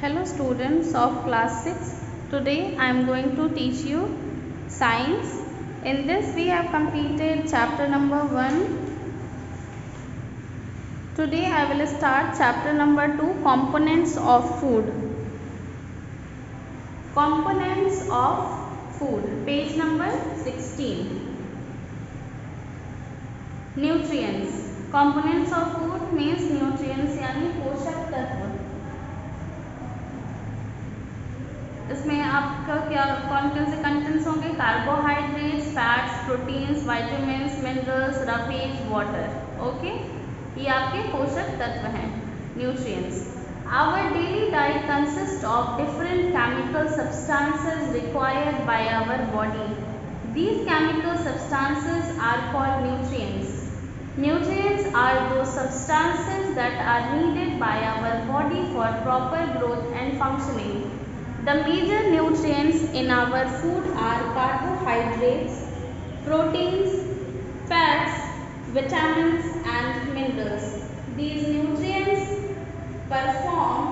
Hello students of class 6. Today I am going to teach you science. In this we have completed chapter number 1. Today I will start chapter number 2, components of food. Components of food, page number 16. Nutrients. Components of food means nutrients यानी पोषक तत्व. इसमें आपका कौन से contents होंगे? Carbohydrates, fats, proteins, vitamins, minerals, roughage, water. Okay, ये आपके पोषक तत्व हैं, nutrients. Our daily diet consist of different chemical substances required by our body. These chemical substances are called nutrients. Nutrients are those substances that are needed by our body for proper growth and functioning. The major nutrients in our food are carbohydrates, proteins, fats, vitamins and minerals. These nutrients perform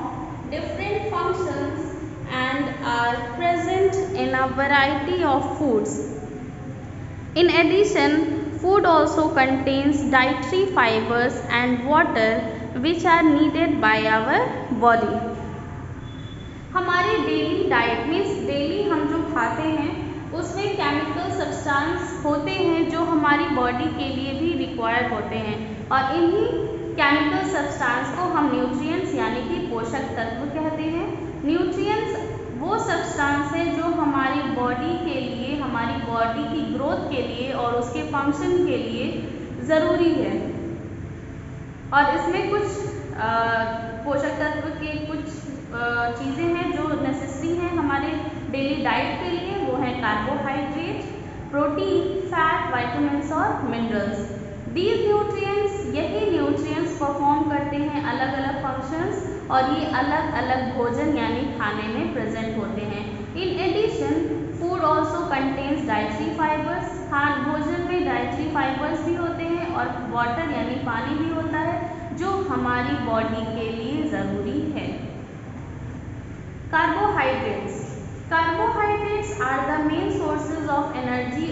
different functions and are present in a variety of foods. In addition, food also contains dietary fibers and water which are needed by our body. हमारी daily diet means daily हम जो खाते हैं उसमें chemical substance होते हैं जो हमारी बॉडी के लिए भी रिक्वायर्ड होते हैं और इन्हीं केमिकल सब्सटेंस को हम न्यूट्रिएंट्स यानी कि पोषक तत्व कहते हैं. न्यूट्रिएंट्स वो सब्सटेंस है जो हमारी बॉडी के लिए, हमारी बॉडी की ग्रोथ के लिए और उसके फंक्शन के लिए ज़रूरी है. और इसमें कुछ पोषक तत्व के कुछ चीज़ें हैं जो नेसेसरी हैं हमारे डेली डाइट के लिए. वो है कार्बोहाइड्रेट, प्रोटीन, फैट, विटामिन्स और मिनरल्स. दीज न्यूट्रिएंट्स, यही न्यूट्रिएंट्स परफॉर्म करते हैं अलग अलग फंक्शंस और ये अलग अलग भोजन यानी खाने में प्रेजेंट होते हैं. In addition food also contains dietary fibres. भोजन में डाइटरी फाइबर्स भी होते हैं और वाटर यानी पानी भी होता है जो हमारी बॉडी के लिए ज़रूरी है. Carbohydrates. Carbohydrates are the main sources of energy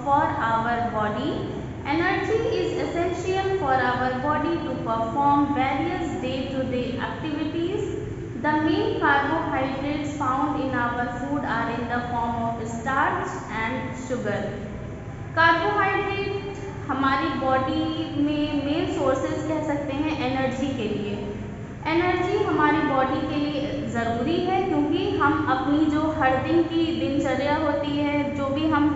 for our body. Energy is essential for our body to perform various day-to-day activities. The main carbohydrates found in our food are in the form of starch and sugar. Carbohydrate हमारी body में main sources कह सकते हैं energy के लिए. Energy हमारी body के लिए ज़रूरी है क्योंकि हम अपनी जो हर दिन की दिनचर्या होती है, जो भी हम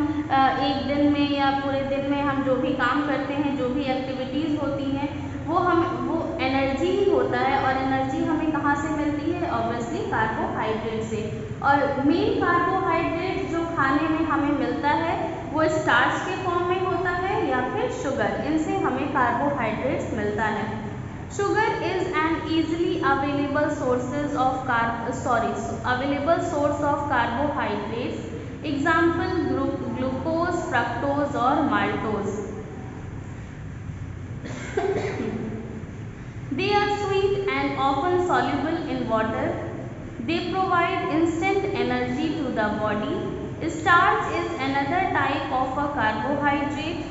एक दिन में या पूरे दिन में हम जो भी काम करते हैं, जो भी एक्टिविटीज़ होती हैं, वो एनर्जी ही होता है. और एनर्जी हमें कहाँ से मिलती है? ऑब्वियसली कार्बोहाइड्रेट से. और मेन कार्बोहाइड्रेट जो खाने में हमें मिलता है वो स्टार्च के फॉर्म में होता है या फिर शुगर. इनसे हमें कार्बोहाइड्रेट्स मिलता है. Sugar is an easily available source of carbohydrates. Example, glucose, fructose और maltose. They are sweet and often soluble in water. They provide instant energy to the body. Starch is another type of a carbohydrate.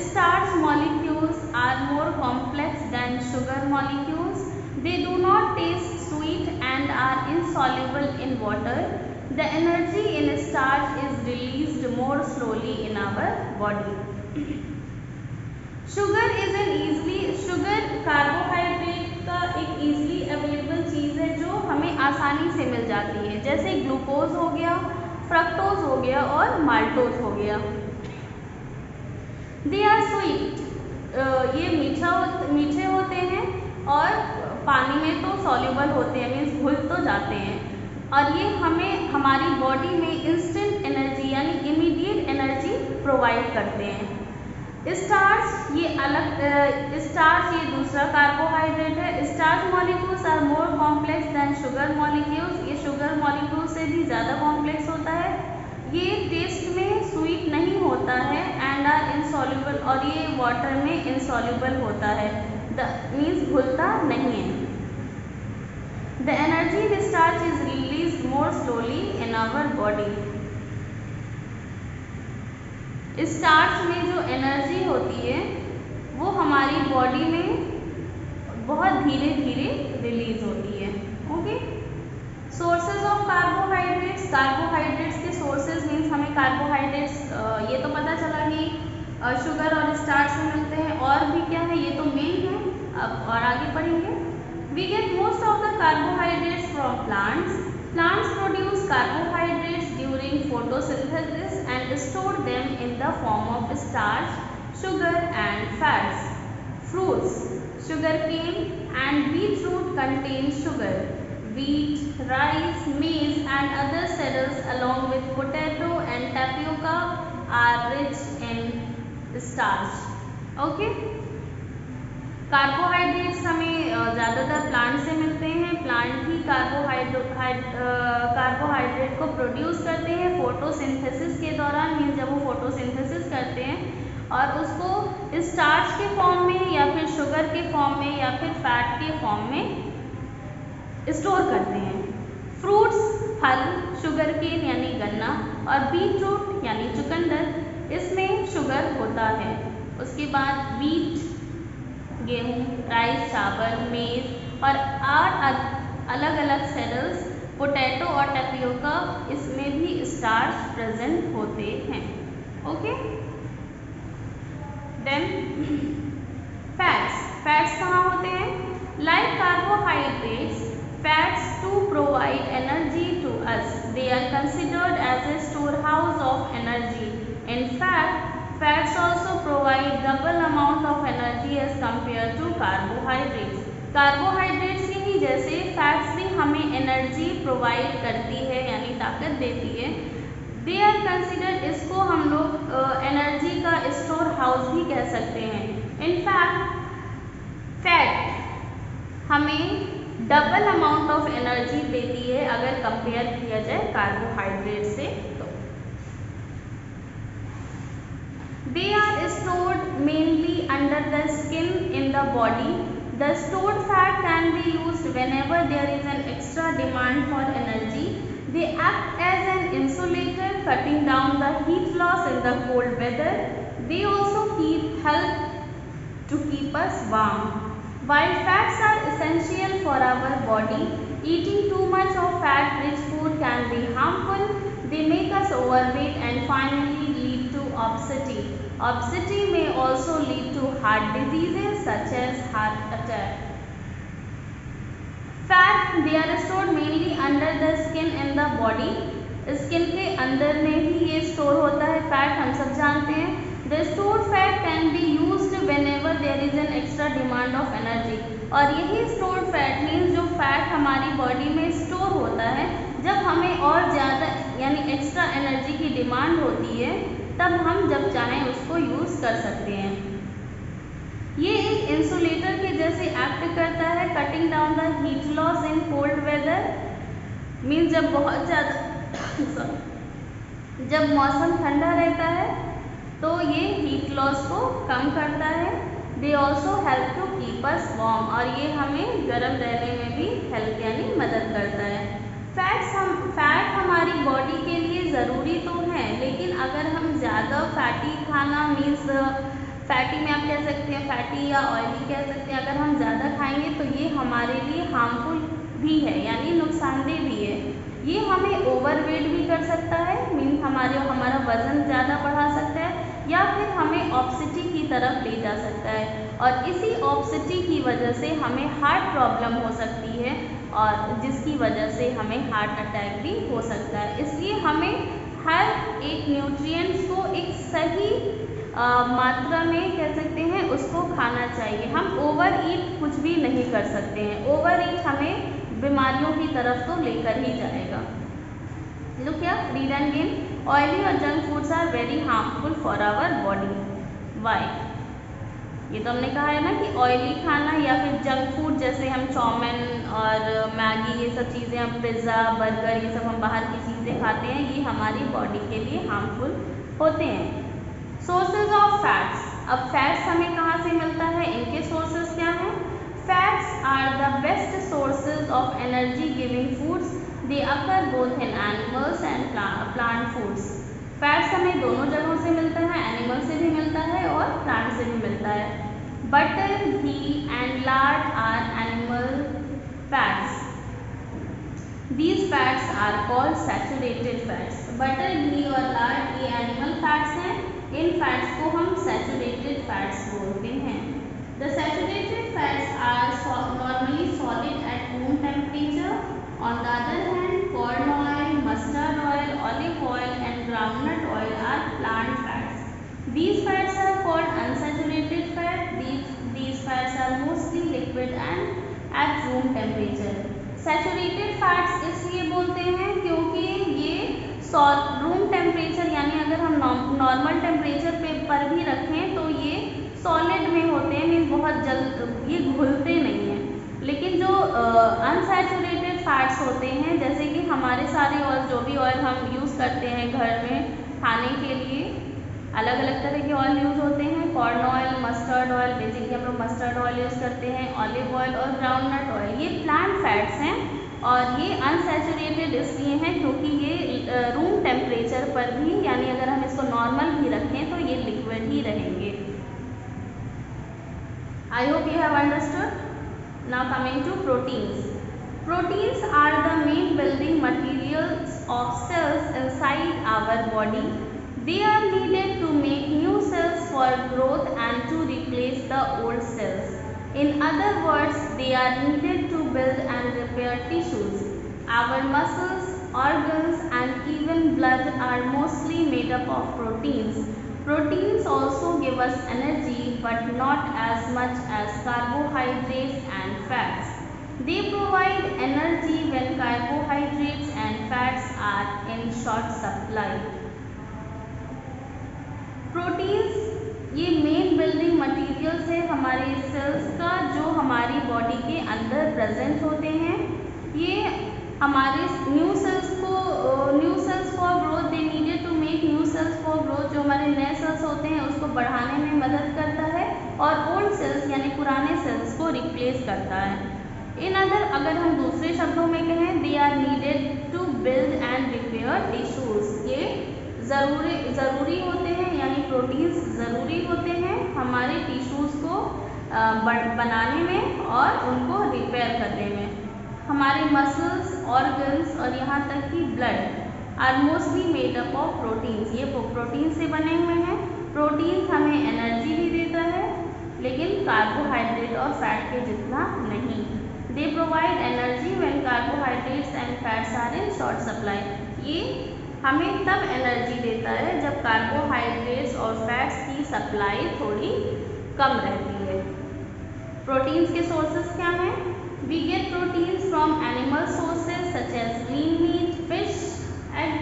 Starch molecules are more complex than sugar molecules. They do not taste sweet and are insoluble in water. The energy in starch is released more slowly in our body. Sugar carbohydrate का एक easily available चीज़ है जो हमें आसानी से मिल जाती है. जैसे ग्लूकोज हो गया, फ्रक्टोज हो गया और माल्टोज हो गया. They are sweet. ये मीठे होते हैं और पानी में तो सॉल्युबल होते हैं, मीन्स घुल तो जाते हैं. और ये हमें हमारी बॉडी में इंस्टेंट एनर्जी यानी इमीडिएट एनर्जी प्रोवाइड करते हैं. स्टार्च ये दूसरा कार्बोहाइड्रेट है. Starch molecules are more complex than sugar molecules. ये शुगर मॉलिक्यूल से भी ज़्यादा कॉम्प्लेक्स होता है. ये टेस्ट में स्वीट नहीं होता है एंड आर इनसॉल्युबल, और ये वाटर में इनसॉल्युबल होता है, मीन्स घुलता नहीं है. The energy with starch is released more slowly in our body. Starch में जो एनर्जी होती है वो हमारी बॉडी में बहुत धीरे धीरे रिलीज होती है. Okay. Sources of carbohydrates. Carbohydrates के सोर्सेज मीन्स हमें कार्बोहाइड्रेट्स ये तो पता चला कि शुगर और स्टार्च में मिलते हैं, और भी क्या है ये तो मेन है. अब और आगे पढ़ेंगे. We get most of the carbohydrates from plants. Plants produce carbohydrates during photosynthesis and store them in the form of starch, sugar and fats. Fruits. Sugarcane and beetroot contain sugar. Wheat, rice, maize and other cereals along with potato and tapioca are rich in starch. Okay. Carbohydrates हमें ज़्यादातर plant से मिलते हैं. Plant ही carbohydrate को produce करते हैं photosynthesis के दौरान, मीन्स जब वो फोटोसिंथेसिस करते हैं और उसको स्टार्च के फॉर्म में या फिर शुगर के फॉर्म में या फिर फैट के फॉर्म में स्टोर करते हैं. फ्रूट्स, फल, शुगर केन यानी गन्ना और बीटरूट यानी चुकंदर, इसमें शुगर होता है. उसके बाद व्हीट गेहूँ, राइस चावल, मेज और 8 अलग अलग सेरेल्स, पोटैटो और टैपियोका, इसमें भी स्टार्च प्रेजेंट होते हैं. ओके. Then fats. फैट्स कहाँ होते हैं? Like carbohydrates, fats to provide energy to us. They are considered as a store house of energy. In fact fats also provide double amount of energy as compared to carbohydrates. Carbohydrates के ही जैसे fats भी हमें energy provide करती है यानी ताकत देती है. दे आर कंसिडर्ड, इसको हम लोग एनर्जी का स्टोर हाउस भी कह सकते हैं. इनफैक्ट फैट हमें डबल अमाउंट ऑफ एनर्जी देती है अगर कंपेयर किया जाए कार्बोहाइड्रेट से. They are stored mainly under the skin in the body. The stored fat can be used whenever there is an extra demand for energy. They act as an insulator, cutting down the heat loss in the cold weather. They also help to keep us warm. While fats are essential for our body, eating too much of fat-rich food can be harmful. They make us overweight and finally lead to obesity. Obesity may also lead to heart diseases such as heart attack. Fat, they are stored mainly under the skin in the body. Skin के अंदर में ही ये store होता है fat, हम सब जानते हैं. The stored fat can be used whenever there is an extra demand of energy. और यही stored fat means जो फैट हमारी बॉडी में स्टोर होता है जब हमें और ज़्यादा यानी एक्स्ट्रा एनर्जी की डिमांड होती है, तब हम जब चाहें उसको यूज़ कर सकते हैं. ये एक इंसुलेटर के जैसे एक्ट करता है. Cutting down the heat loss in cold weather means जब बहुत ज़्यादा जब मौसम ठंडा रहता है तो ये हीट लॉस को कम करता है. They also help to keep us warm, और ये हमें गर्म रहने में भी हेल्प यानी मदद करता है. फैट हमारी बॉडी के लिए ज़रूरी तो है, लेकिन अगर हम ज़्यादा फैटी खाना मीन्स फैटी में आप कह सकते हैं फैटी या ऑयली कह सकते हैं, अगर हम ज़्यादा खाएंगे तो ये हमारे लिए हार्मफुल भी है यानी नुकसानदेह भी है. ये हमें ओवरवेट भी कर सकता है मीन्स हमारा वज़न ज़्यादा बढ़ा सकता है या फिर हमें ऑबेसिटी की तरफ ले जा सकता है. और इसी ऑबेसिटी की वजह से हमें हार्ट प्रॉब्लम हो सकती है और जिसकी वजह से हमें हार्ट अटैक भी हो सकता है. इसलिए हमें हर एक न्यूट्रिएंट्स को एक सही मात्रा में कह सकते हैं उसको खाना चाहिए. हम ओवर ईट कुछ भी नहीं कर सकते हैं. ओवर ईट हमें बीमारियों की तरफ तो लेकर ही जाएगा. लुक क्या रीड एंड गेन. ऑयली और junk foods are very harmful for our body. Why? ये तो हमने कहा है ना कि ऑयली खाना या फिर जंक फूड जैसे हम चाउमीन और मैगी ये सब चीज़ें, हम पिज़्ज़ा बर्गर ये सब हम बाहर की चीज़ें खाते हैं, ये हमारी बॉडी के लिए हार्मफुल होते हैं. Sources of fats. अब फैट्स हमें कहाँ से मिलता है, इनके सोर्सेज क्या हैं? Fats are the best sources of energy giving foods. They occur both in animals and plant foods. Fats हमें दोनों जगहों से मिलता है, एनिमल से भी मिलता है और प्लांट से भी मिलता है. Butter, ghee and lard are animal fats. These fats are called saturated fats. Butter, घी और लार्ड ये एनिमल फैट्स हैं. इन फैट्स को हम सैचुरेटेड फैट्स बोलते हैं. The saturated fats are normally solid at room temperature. On the other hand, corn oil, mustard oil, olive oil and groundnut oil are plant fats. These fats are called unsaturated fat. These fats are mostly liquid and at room temperature. Saturated fats इसलिए बोलते हैं क्योंकि ये room temperature यानी अगर हम normal temperature पर भी रखें तो ये सॉलिड में होते हैं, मीन्स बहुत जल्द ये घुलते नहीं हैं. लेकिन जो अनसैचुरेटेड फैट्स होते हैं, जैसे कि हमारे सारे ऑयल, जो भी ऑयल हम यूज़ करते हैं घर में खाने के लिए, अलग अलग तरह के ऑयल यूज़ होते हैं. Corn oil, mustard oil, basically हम लोग मस्टर्ड ऑयल यूज़ करते हैं, ऑलिव ऑयल और ग्राउंडनट ऑयल, ये प्लांट फैट्स हैं और ये अनसैचुरेटेड इसलिए हैं क्योंकि ये रूम टेम्परेचर पर भी, यानी अगर हम इसको नॉर्मल भी रखें तो ये लिक्विड ही रहेंगे. I hope you have understood. Now coming to proteins. Proteins are the main building materials of cells inside our body. They are needed to make new cells for growth and to replace the old cells. In other words, they are needed to build and repair tissues. Our muscles, organs and even blood are mostly made up of proteins. Proteins also give us energy but not as much as carbohydrates and fats. They provide energy when carbohydrates and fats are in short supply. Proteins ये main building materials है हमारे sales का, जो हमारी body के अंदर present होते हैं. ये हमारे new cells for growth, they needed to make new cells for growth, जो हमारे नए सेल्स होते हैं उसको बढ़ाने में मदद करता है और ओल्ड सेल्स यानी पुराने सेल्स को रिप्लेस करता है. इन अगर हम दूसरे शब्दों में कहें, they are needed to build and repair tissues. ये ज़रूरी होते हैं, यानी प्रोटीन्स ज़रूरी होते हैं हमारे टिश्यूज़ को बनाने में और उनको रिपेयर करने में. हमारे मसल्स, ऑर्गन्स और यहाँ तक कि blood are mostly made up of proteins. ये प्रोटीन से बने हुए हैं. प्रोटीन्स हमें एनर्जी भी देता है लेकिन कार्बोहाइड्रेट और फैट के जितना नहीं. They provide energy when carbohydrates and fats are in short supply. ये हमें तब एनर्जी देता है जब कार्बोहाइड्रेट्स और फैट्स की सप्लाई थोड़ी कम रहती है. प्रोटीन्स के सोर्सेस क्या हैं? We get proteins from animal sources such as green meat, fish, egg,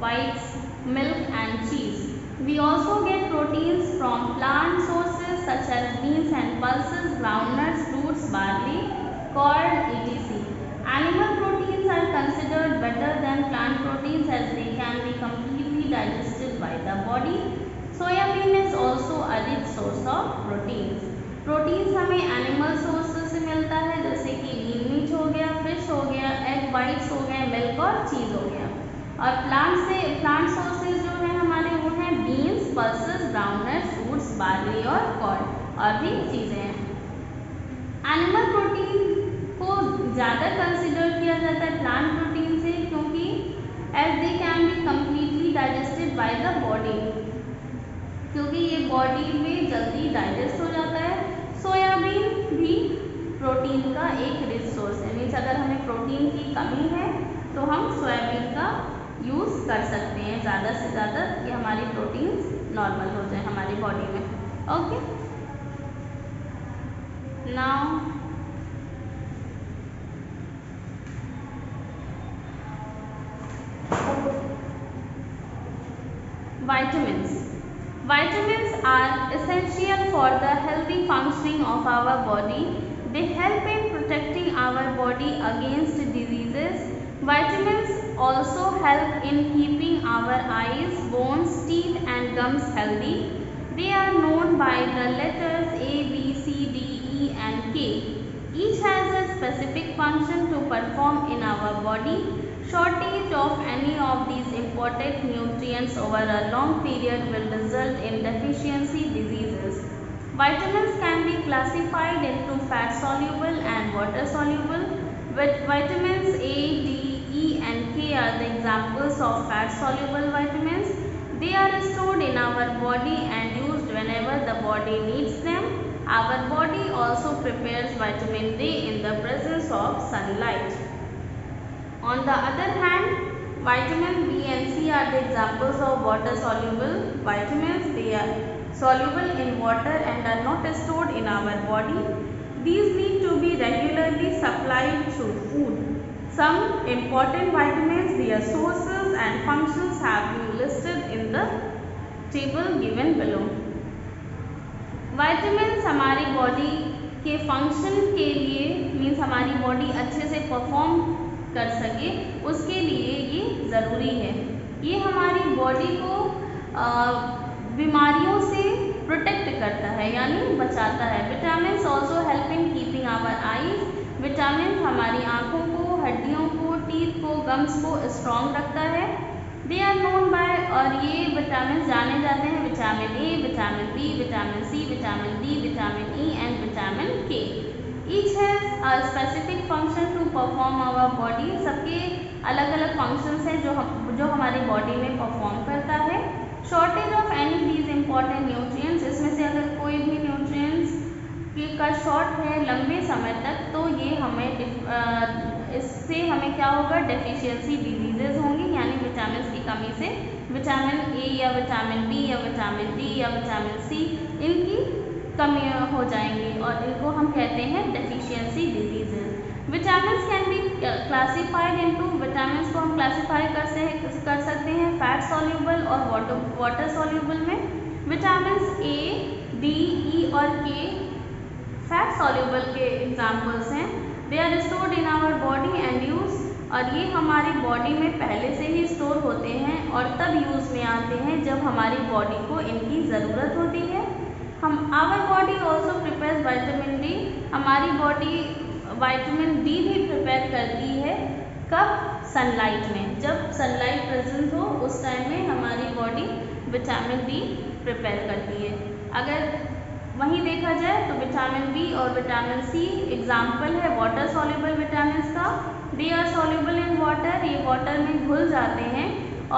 whites, milk and cheese. We also get proteins from plant sources such as beans and pulses, groundnuts, fruits, barley, corn, etc. Animal proteins are considered better than plant proteins as they can be completely digested by the body. Soya bean is also a rich source of proteins. Proteins हमें animal sources से मिलता है, जैसे कि lean meat हो गया, fish हो गया, एग वाइट्स हो गए, मिल्क और चीज़ हो गया. और प्लांट सोर्सेज जो है हमारे वो हैं beans, pulses, groundnut, fruits, barley और कॉर्न और भी चीज़ें हैं. एनिमल प्रोटीन को ज़्यादा कंसिडर किया जाता है प्लांट प्रोटीन से, क्योंकि as they can be completely digested by the body, क्योंकि ये बॉडी में जल्दी डाइजेस्ट हो जाता है. सोयाबीन भी प्रोटीन का एक रिच सोर्स है. मीन्स अगर हमें प्रोटीन की कमी है तो हम सोयाबीन का यूज़ कर सकते हैं ज़्यादा से ज़्यादा कि हमारी प्रोटीन्स नॉर्मल हो जाए हमारी बॉडी में. Okay, now vitamins. Vitamins are essential for the healthy functioning of our body. They help in protecting our body against diseases. Vitamins also help in keeping our eyes, bones, teeth and gums healthy. They are known by the letters A, B, C, D, E and K. Each has a specific function to perform in our body. Shortage of any of these important nutrients over a long period will result in deficiency diseases. Vitamins can be classified into fat soluble and water soluble. With vitamins A, D, E and K are the examples of fat soluble vitamins. They are stored in our body and used whenever the body needs them. Our body also prepares vitamin D in the presence of sunlight. On the other hand, vitamin B and C are the examples of water soluble vitamins. They are soluble in water and are not stored in our body. These need to be regularly supplied through food. Some important vitamins, their sources and functions have been listed in the table given below. Vitamins हमारी body के function के लिए means हमारी body अच्छे से perform कर सके उसके लिए ये ज़रूरी है। ये हमारी बॉडी को बीमारियों से प्रोटेक्ट करता है यानी बचाता है। Vitamins also help in keeping our eyes. Vitamin हमारी आँखों को, हड्डियों को, टीथ को, गम्स को स्ट्रॉन्ग रखता है। दे आर नोन बाय और ये विटामिन जाने जाते हैं vitamin A, vitamin B, vitamin C, vitamin D, vitamin E and vitamin K. Each has a specific function to perform our body. सबके अलग अलग फंक्शंस हैं जो हमारी बॉडी में परफॉर्म करता है। Shortage of any these important nutrients, इसमें से अगर कोई भी न्यूट्रिएंट्स का शॉर्ट है लंबे समय तक तो ये हमें इससे हमें क्या होगा, डेफिशिएंसी डिजीजेज होंगी यानी विटामिन की कमी से विटामिन ए या विटामिन बी या विटामिन डी या विटामिन सी इनकी कमी हो जाएंगी और इनको हम कहते हैं deficiency diseases. Vitamin can be classified into, vitamin को हम क्लासीफाई कर सकते हैं फैट सॉल्यूबल और वाटर सॉल्यूबल में। विटामिन ए, डी, ई और के फैट सॉल्यूबल के एग्जाम्पल्स हैं। They are stored in our body and use, और ये हमारी बॉडी में पहले से ही स्टोर होते हैं और तब यूज़ में आते हैं जब हमारी बॉडी को इनकी ज़रूरत होती है। हम our body also prepares vitamin D, हमारी बॉडी विटामिन डी भी प्रिपेयर करती है। कब? सनलाइट में। जब सनलाइट प्रेजेंट हो उस टाइम में हमारी बॉडी विटामिन डी प्रिपेयर करती है। अगर वहीं देखा जाए तो विटामिन बी और विटामिन सी एग्जाम्पल है वाटर सॉल्युबल विटामिन का। They are soluble in water, ये वाटर में घुल जाते हैं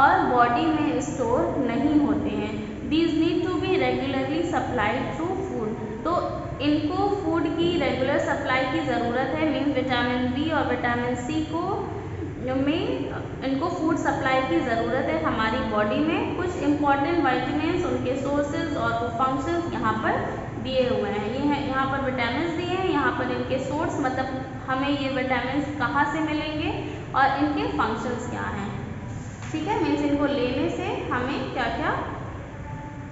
और बॉडी में स्टोर नहीं होते हैं। These need to be regularly supplied through food, तो इनको फूड की रेगुलर सप्लाई की ज़रूरत है। मीन्स विटामिन बी और विटामिन सी को इनको फूड सप्लाई की ज़रूरत है हमारी बॉडी में। कुछ इम्पॉर्टेंट विटामिन्स, उनके सोर्सेज और वो फंक्शंस यहाँ पर दिए हुए हैं। ये हैं यहाँ पर विटामिन्स दिए हैं, यहाँ पर इनके सोर्स मतलब हमें ये विटामिन्स कहाँ से मिलेंगे और इनके फंक्शंस क्या हैं। ठीक है, मीन्स इनको लेने से हमें क्या क्या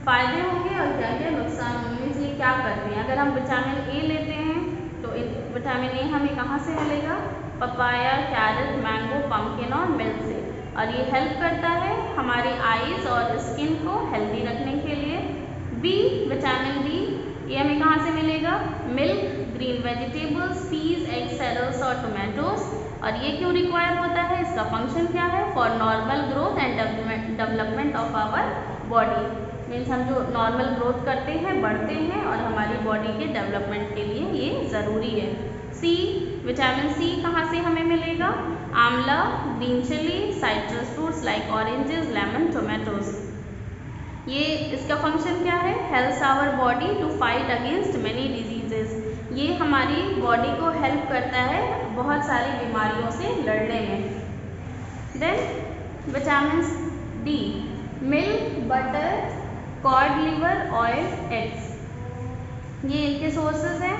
फ़ायदे होंगे और क्या क्या नुकसान होंगे। मीन्स ये क्या करते हैं, अगर हम विटामिन ए लेते हैं तो विटामिन ए हमें कहाँ से मिलेगा, पपाया, कैरेट, मैंगो, पम्पकिन और मिल्क से, और ये हेल्प करता है हमारे आईज और स्किन को हेल्दी रखने के लिए। बी विटामिन बी, ये हमें कहाँ से मिलेगा, milk, green vegetables, peas, egg, cereals और टोमेटोज। और ये क्यों रिक्वायर होता है, इसका फंक्शन क्या है, for normal growth and development of our body. Means हम जो नॉर्मल ग्रोथ करते हैं, बढ़ते हैं और हमारी बॉडी के डेवलपमेंट के लिए ये ज़रूरी है। सी विटामिन सी कहाँ से हमें मिलेगा, आंवला, green chilli, citrus fruits like oranges, lemon, tomatoes. ये इसका फंक्शन क्या है, helps our body to fight against many diseases. ये हमारी बॉडी को हेल्प करता है बहुत सारी बीमारियों से लड़ने में। Then vitamin D, milk, butter, cod liver, oil, eggs, ये इनके सोर्सेज हैं।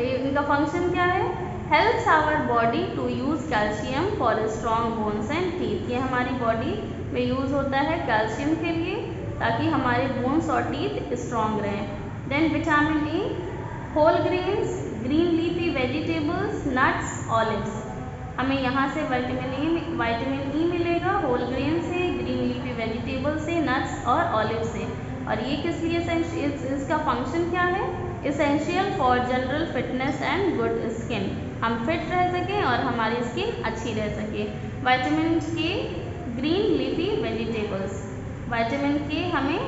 इनका फंक्शन क्या है, helps our body to use calcium for strong bones and teeth. ये हमारी बॉडी में यूज़ होता है कैल्शियम के लिए ताकि हमारे बोन्स और टीथ स्ट्रॉन्ग रहें। Then vitamin A, whole grains, green leafy vegetables, nuts, olives. हमें यहाँ से विटामिन ई मिलेगा होल ग्रेन से, ग्रीन लीफी वेजिटेबल से, नट्स और ऑलिव से। और ये किस लिए इसका फंक्शन क्या है, essential for general fitness and good skin. हम फिट रह सकें और हमारी स्किन अच्छी रह सके। विटामिन के, ग्रीन लीफी वेजिटेबल्स। विटामिन के हमें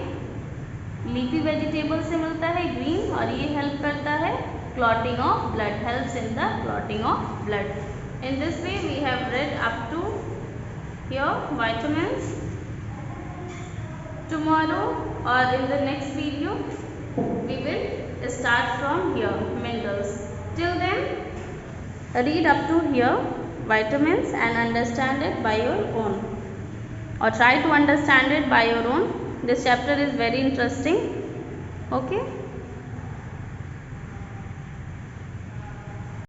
लीफी वेजिटेबल से मिलता है ग्रीन, और ये हेल्प करता है clotting of blood, helps in the clotting of blood. In this way we have read up to here vitamins. Tomorrow or in the next video we will start from here minerals. Till then read up to here vitamins and understand it by your own, or try to understand it by your own. This chapter is very interesting. Okay.